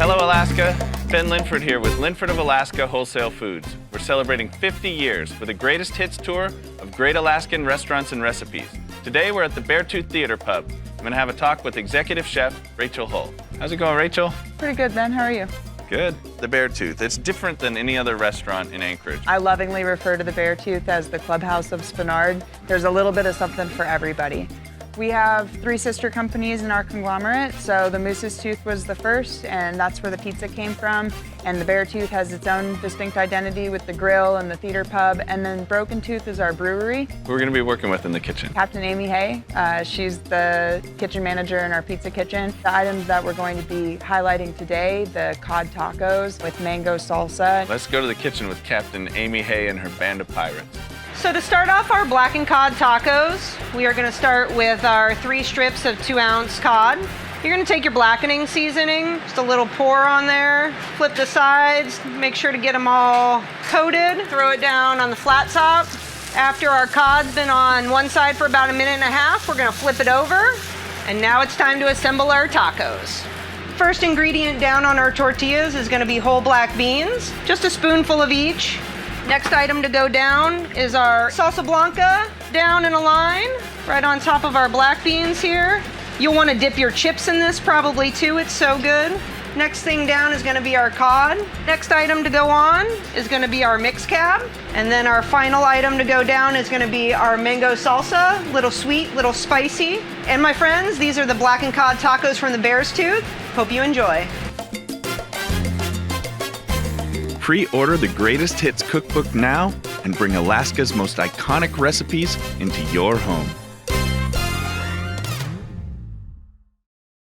Hello, Alaska. Ben Linford here with Linford of Alaska Wholesale Foods. We're celebrating 50 years with a greatest hits tour of great Alaskan restaurants and recipes. Today, we're at the Beartooth Theater Pub. I'm going to have a talk with Executive Chef Rachel Hull. How's it going, Rachel? Pretty good, Ben. How are you? Good. The Beartooth. It's different than any other restaurant in Anchorage. I lovingly refer to the Beartooth as the clubhouse of Spenard. There's a little bit of something for everybody. We have 3 sister companies in our conglomerate. So the Moose's Tooth was the first, and that's where the pizza came from. And the Beartooth has its own distinct identity with the grill and the theater pub. And then Broken Tooth is our brewery. Who we're going to be working with in the kitchen? Captain Amy Hay. She's the kitchen manager in our pizza kitchen. The items that we're going to be highlighting today, the cod tacos with mango salsa. Let's go to the kitchen with Captain Amy Hay and her band of pirates. So to start off our Blackened Cod Tacos, we are going to start with our 3 strips of 2-ounce cod. You're going to take your blackening seasoning, just a little pour on there, flip the sides, make sure to get them all coated, throw it down on the flat top. After our cod's been on one side for about 1.5 minutes, we're going to flip it over, and now it's time to assemble our tacos. First ingredient down on our tortillas is going to be whole black beans, just a spoonful of each. Next item to go down is our salsa blanca, down in a line, right on top of our black beans here. You'll want to dip your chips in this probably too, it's so good. Next thing down is going to be our cod. Next item to go on is going to be our mixed cab. And then our final item to go down is going to be our mango salsa, little sweet, little spicy. And my friends, these are the Blackened Cod Tacos from the Beartooth. Hope you enjoy. Pre-order the Greatest Hits Cookbook now and bring Alaska's most iconic recipes into your home.